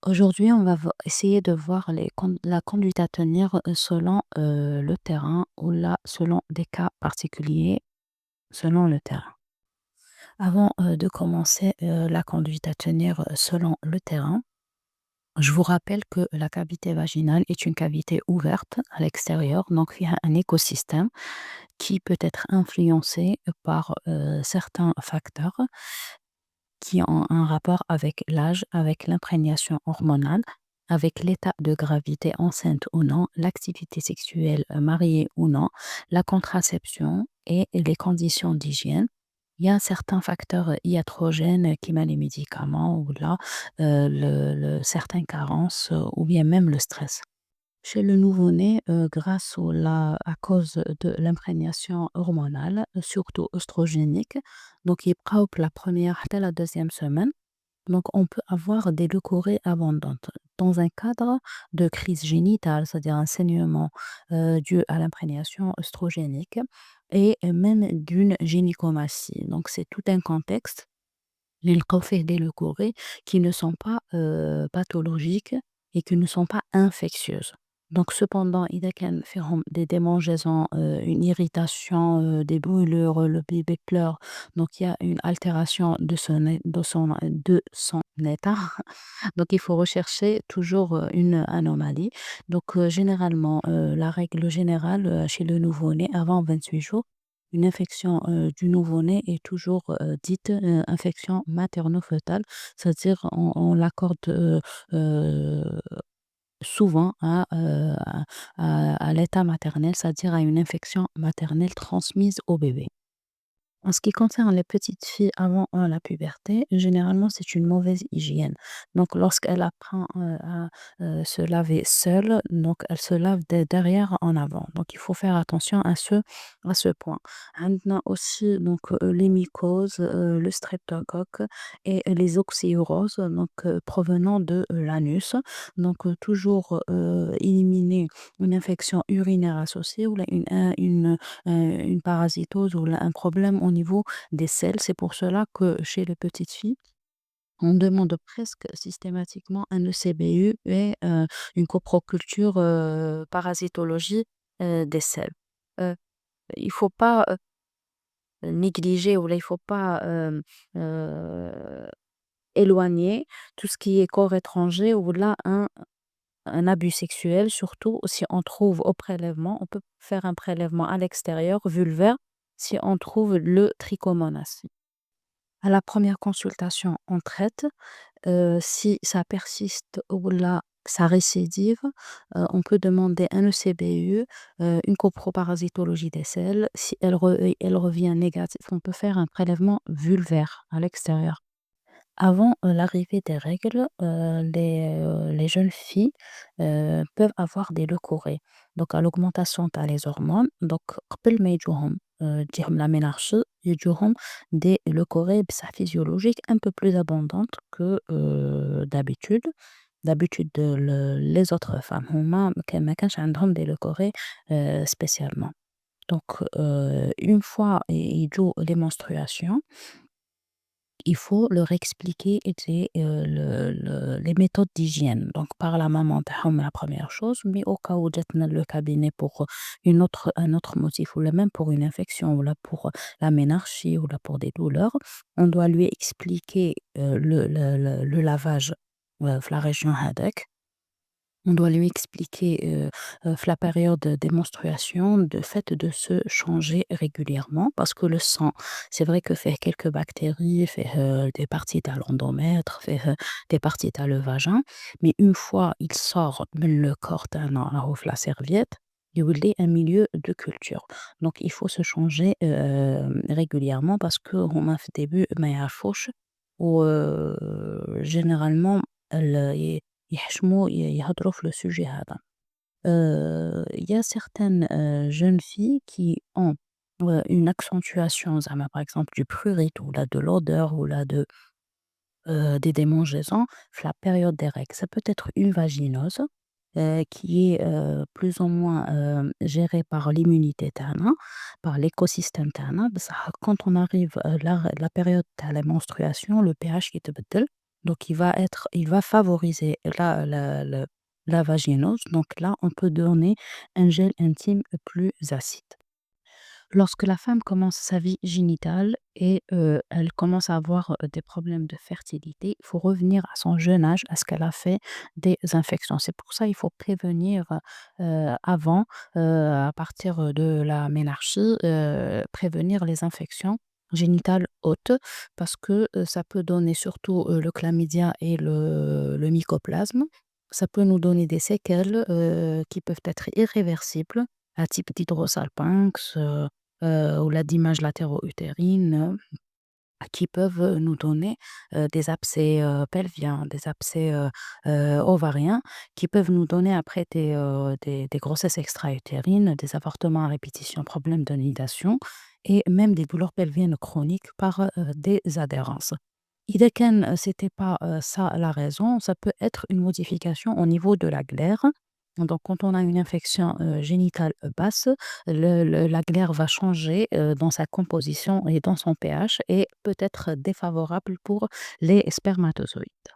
Aujourd'hui, on va essayer de voir la conduite à tenir selon le terrain ou là, selon des cas particuliers, selon le terrain. Avant de commencer la conduite à tenir selon le terrain, je vous rappelle que la cavité vaginale est une cavité ouverte à l'extérieur, donc il y a un écosystème qui peut être influencé par certains facteurs qui ont un rapport avec l'âge, avec l'imprégnation hormonale, avec l'état de gravité enceinte ou non, l'activité sexuelle mariée ou non, la contraception et les conditions d'hygiène. Il y a certains facteurs iatrogènes qui mettent les médicaments ou là, certaines carences ou bien même le stress. Chez le nouveau-né, grâce à cause de l'imprégnation hormonale, surtout œstrogénique, donc يبقاو la première حتى la deuxième semaine, donc on peut avoir des leucorrhées abondantes dans un cadre de crise génitale, c'est-à-dire un saignement dû à l'imprégnation œstrogénique et même d'une gynécomastie. Donc c'est tout un contexte. لنلقاو فيه des leucorrhées qui ne sont pas pathologiques et qui ne sont pas infectieuses. Donc cependant, إذا كان فيهم des démangeaisons, une irritation, des brûlures, le bébé pleure, donc il y a une altération de son état. Donc il faut rechercher toujours une anomalie. Donc généralement, la règle générale chez le nouveau-né, avant 28 jours, une infection du nouveau-né est toujours dite infection materno-fœtale, c'est-à-dire on l'accorde euh, souvent à l'état maternel, c'est-à-dire à une infection maternelle transmise au bébé. En ce qui concerne les petites filles avant la puberté, généralement, c'est une mauvaise hygiène. Donc, lorsqu'elle apprend à se laver seule, donc elle se lave derrière en avant. Donc, il faut faire attention à ce point. On a aussi donc, les mycoses, le streptocoque et les oxyuroses donc, provenant de l'anus. Donc, toujours éliminer une infection urinaire associée ou là, une parasitose ou un problème au niveau des selles. C'est pour cela que chez les petites filles, on demande presque systématiquement un ECBU et une coproculture parasitologie des selles. Euh, il faut pas négliger ou là, il faut pas éloigner tout ce qui est corps étranger ou là un abus sexuel, surtout si on trouve au prélèvement, on peut faire un prélèvement à l'extérieur, vulvaire, si on trouve le trichomonas. À la première consultation, on traite. Si ça persiste ou là, ça récidive, on peut demander un ECBU, une coproparasitologie des selles. Si elle revient négative, on peut faire un prélèvement vulvaire à l'extérieur. Avant l'arrivée des règles, les jeunes filles peuvent avoir des leucorrhées. Donc à l'augmentation tu les hormones, donc قبل ما يجوهم تجيهم la ménarchie, يجوهم des leucorrhées بصح physiologiques un peu plus abondantes que d'habitude. D'habitude les autres femmes هما ما كانش عندهم des leucorrhées spécialement. Donc une fois يجوا les menstruations, il faut leur expliquer les méthodes d'hygiène. Donc, par la maman, la première chose, mais au cas où جاتنا le cabinet pour un autre motif, ou là même pour une infection, ou là pour la ménarchie, ou là pour des douleurs, on doit lui expliquer le lavage la région هذاك. On doit lui expliquer, la période des menstruations, de fait de se changer régulièrement parce que le sang, c'est vrai que fait quelques bactéries, fait des parties à l'endomètre, fait des parties à le vagin, mais une fois il sort le corps la serviette, il y a un milieu de culture. Donc il faut se changer régulièrement parce que on a fait début mais à fauche ou généralement يحشموا يهضروا في le sujet هذا. Il y a certaines jeunes filles qui ont une accentuation زعما par exemple du prurite ou là de l'odeur ou là des démangeaisons la période des règles. Ça peut être une vaginose qui est plus ou moins gérée par l'immunité تاعنا, par l'écosystème تاعنا. بصح quand on arrive la période تاع la menstruation, le pH يتبدل. Donc il va favoriser la vaginose. Donc là, on peut donner un gel intime plus acide. Lorsque la femme commence sa vie génitale et elle commence à avoir, des problèmes de fertilité, il faut revenir à son jeune âge, à ce qu'elle a fait des infections. C'est pour ça il faut prévenir, avant, à partir de la ménarchie, prévenir les infections génitales hautes parce que, ça peut donner surtout, le chlamydia et le mycoplasme. Ça peut nous donner des séquelles, qui peuvent être irréversibles, à type d'hydrosalpinx, ou la d'image latéro-utérine, qui peuvent, nous donner, des abcès, pelviens, des abcès, ovariens, qui peuvent nous donner après des grossesses extra-utérines, des avortements à répétition, problèmes de nidation et même des douleurs pelviennes chroniques par, des adhérences. إذا كان c'était pas, ça la raison, ça peut être une modification au niveau de la glaire. Donc quand on a une infection, génitale, basse, la glaire va changer, dans sa composition et dans son pH et peut être défavorable pour les spermatozoïdes.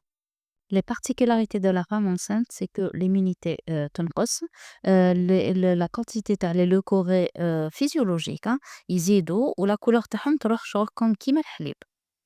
Les particularités de la femme enceinte, c'est que l'immunité, تنقص. La quantité تاع les leucorrhées, physiologiques يزيدوا ولا couleur تاعهم تروح شغل كيما الحليب.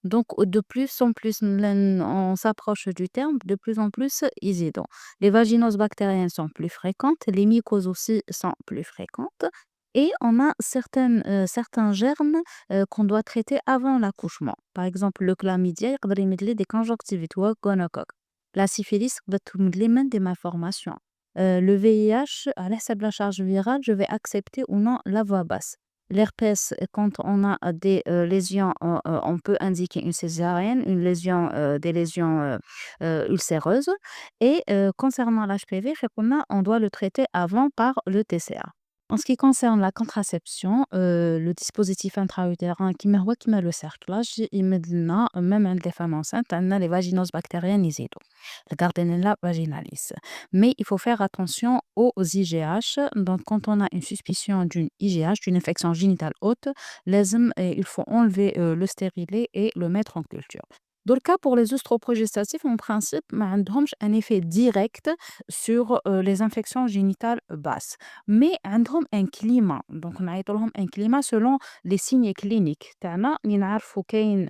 Donc de plus en plus on s'approche du terme, de plus en plus يزيدوا. Les vaginoses bactériennes sont plus fréquentes, les mycoses aussi sont plus fréquentes et on a certains germes, qu'on doit traiter avant l'accouchement. Par exemple, le chlamydia يقدر يمد لي des conjonctivites ou gonocoque. La syphilis تقدر تمد لي même des malformations. Le VIH, à l'essai de la charge virale, je vais accepter ou non la voix basse. L'herpès, quand on a des lésions, on peut indiquer une césarienne, des lésions ulcéreuses. Et concernant l'HPV, on doit le traiter avant par le TCA. En ce qui concerne la contraception, le dispositif intra-utérin qui هو كيما le cerclage يمد لنا même عند les femmes enceintes عندنا les vaginoses bactériennes يزيدوا. Le Gardnerella vaginalis. Mais il faut faire attention aux IGH. Donc, quand on a une suspicion d'une IGH, d'une infection génitale haute, il faut enlever le stérilet et le mettre en culture. Dans le cas pour les œstroprogestatifs, en principe, ما عندهمش un effet direct sur les infections génitales basses. Mais عندهم un climat. Donc, on a un climat selon les signes cliniques. تاعنا اللي نعرفوا كاين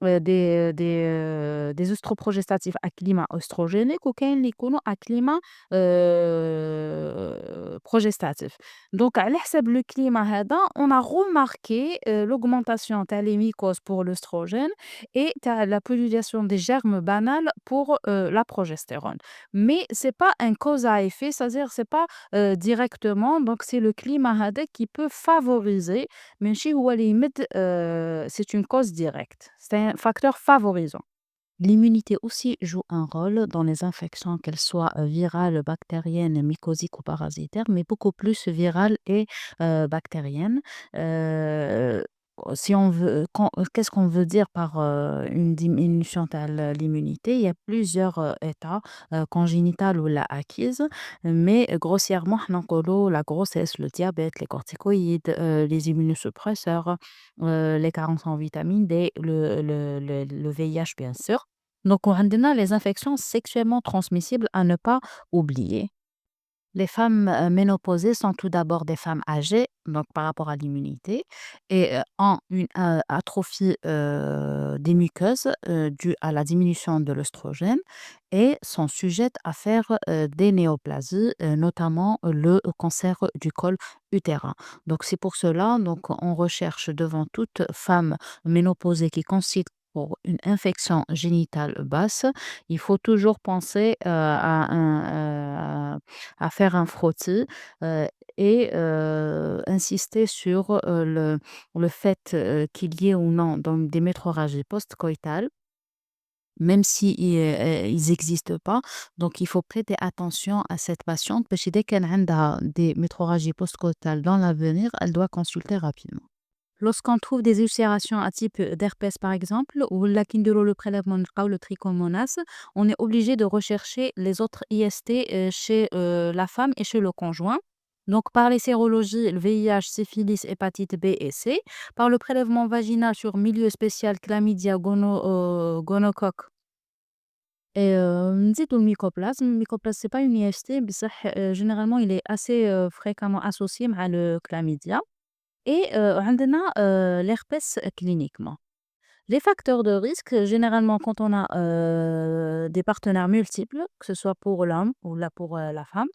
des œstroprogestatifs à climat œstrogénique وكاين اللي يكونوا à climat progestatif. Donc على حسب le climat هذا on a remarqué l'augmentation تاع les mycoses pour l'œstrogène et تاع la pollution des germes banals pour la progestérone. Mais c'est pas un cause à effet, c'est-à-dire c'est pas directement, donc c'est le climat هذا qui peut favoriser ماشي هو اللي يمد c'est une cause directe. C'est un facteur favorisant. L'immunité aussi joue un rôle dans les infections, qu'elles soient virales, bactériennes, mycosiques ou parasitaires, mais beaucoup plus virales et bactériennes. Euh, Si on veut, qu'est-ce qu'on veut dire par une diminution de l'immunité? Il y a plusieurs états, congénitales ou la acquise, mais grossièrement, حنا نقولوا la grossesse, le diabète, les corticoïdes, les immunosuppresseurs, les carences en vitamine D, le VIH bien sûr. Donc, on a les infections sexuellement transmissibles à ne pas oublier. Les femmes ménopausées sont tout d'abord des femmes âgées, donc par rapport à l'immunité, et ont une atrophie des muqueuses due à la diminution de l'œstrogène et sont sujettes à faire des néoplasies, notamment le cancer du col utérin. Donc c'est pour cela donc on recherche devant toute femme ménopausée qui consiste pour une infection génitale basse, il faut toujours penser à faire un frottis, et insister sur, le fait, qu'il y ait ou non donc des métrorragies post-coïtales, même si ils existent pas. Donc il faut prêter attention à cette patiente باش إذا كان عندها des métrorragies post-coïtales dans l'avenir, elle doit consulter rapidement. Lorsqu'on trouve des ulcérations à type d'herpès par exemple, ou la le prélèvement نلقاو le trichomonas, on est obligé de rechercher les autres IST chez la femme et chez le conjoint. Donc par les sérologies, le VIH, syphilis, hépatite B et C, par le prélèvement vaginal sur milieu spécial chlamydia, gonocoque et نزيدو الميكوبلازم. الميكوبلازم c'est pas une IST بصح généralement il est assez fréquemment associé مع le chlamydia et عندنا l'herpès cliniquement. Les facteurs de risque, généralement, quand on a des partenaires multiples, que ce soit pour l'homme ou là pour la femme,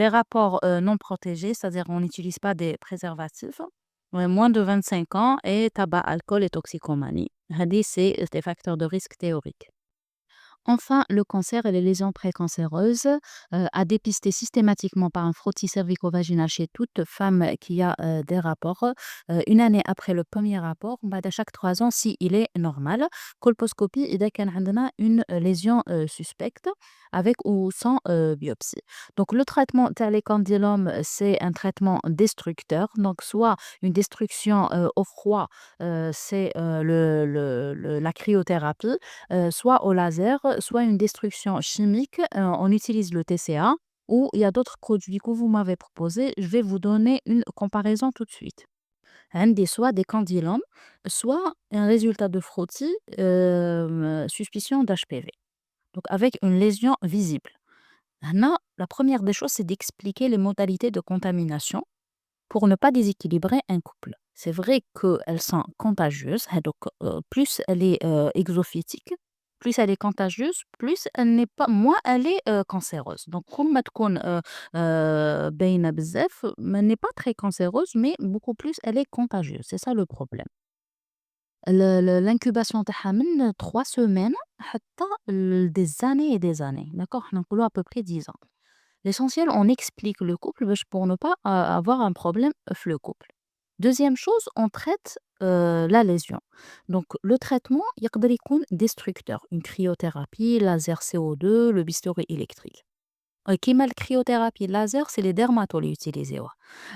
les rapports non protégés, c'est-à-dire on n'utilise pas des préservatifs, moins de 25 ans, et tabac, alcool et toxicomanie. Hadi, c'est des facteurs de risque théoriques. Enfin, le cancer et les lésions précancéreuses, à dépister systématiquement par un frottis cervico-vaginal chez toute femme qui a des rapports. Une année après le premier rapport, à chaque 3 ans, si il est normal. Colposcopie, إذا كان عندنا une lésion suspecte avec ou sans biopsie. Donc, le traitement تاع les condylomes, c'est un traitement destructeur. Donc, soit une destruction au froid, c'est la cryothérapie, soit au laser, soit une destruction chimique, on utilise le TCA ou il y a d'autres produits que vous m'avez proposés. Je vais vous donner une comparaison tout de suite. عندي soit des condylomes, soit un résultat de frottis, suspicion d'HPV, donc avec une lésion visible. Maintenant, la première des choses, c'est d'expliquer les modalités de contamination pour ne pas déséquilibrer un couple. C'est vrai qu'elles sont contagieuses, hein, donc plus elle est exophytique, plus elle est contagieuse, plus elle n'est pas, moins elle est cancéreuse. Donc, comme ma تكون باينة بزاف, mais elle n'est pas très cancéreuse, mais beaucoup plus elle est contagieuse. C'est ça le problème. L'incubation تاعها من 3 semaines حتى des années et des années. D'accord? حنا نقولوا à peu près 10 ans. L'essentiel, on explique le couple pour ne pas avoir un problème avec le couple. Deuxième chose, on traite la lésion. Donc, le traitement, il y a destructeur. Une cryothérapie, laser CO2, le bistouri électrique. Qui la cryothérapie laser, c'est les dermatologues utilisés.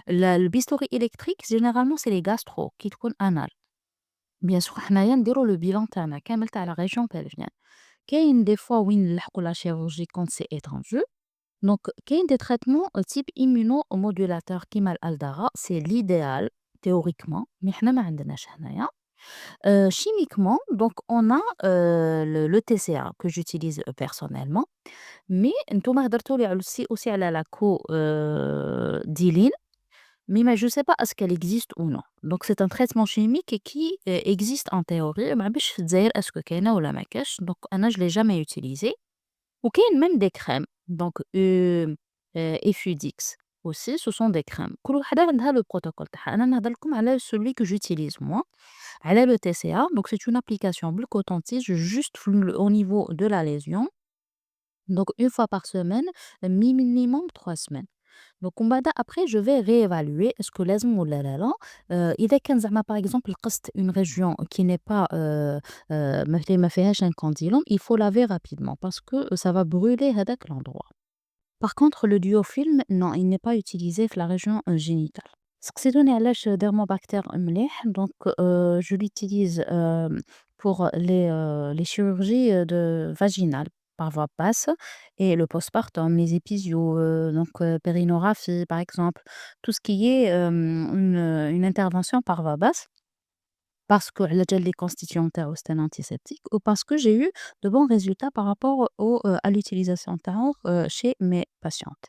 Le bistouri électrique, généralement, c'est les gastro qui sont anal. Bien sûr, on a le bilan تاعنا كامل تاع la région pelvienne. كاين des fois وين نلحقوا la chirurgie quand c'est étendu. Donc, il y a des traitements type immunomodulateur qui mal Aldara, c'est l'idéal théoriquement, mais nous n'avons pas. Chimiquement, donc on a le TCA que j'utilise personnellement, mais nous avons aussi la codilline, mais je ne sais pas est-ce qu'elle existe ou non. Donc, c'est un traitement chimique qui existe en théorie, mais je ne sais pas est-ce que c'est ou la maquette, donc je ne l'ai jamais utilisé. Ou qu'il y ait même des crèmes, donc Effudix aussi, ce sont des crèmes. كل وحدة عندها le protocole تاعها. أنا نهضر لكم على celui que j'utilise moi, على le TCA. Donc c'est une application bleu coton-tige juste au niveau de la lésion. Donc une fois par semaine, minimum 3 semaines. Donc après je vais réévaluer est-ce que لازم ولا لا. إذا كان زعما par exemple لقست une région qui n'est pas ما فيهاش un condylome, il faut laver rapidement parce que ça va brûler هذاك l'endroit. Par contre, le duofilm, non, il n'est pas utilisé dans la région génitale. سقسيتوني علاش dermobacter مليح, donc je l'utilise pour les chirurgies de vaginales par voie basse et le postpartum, les épisio, donc périnographie par exemple, tout ce qui est une intervention par voie basse parce que على جال les constituants تاعو c'est un antiseptique ou parce que j'ai eu de bons résultats par rapport à l'utilisation تاعو chez mes patientes.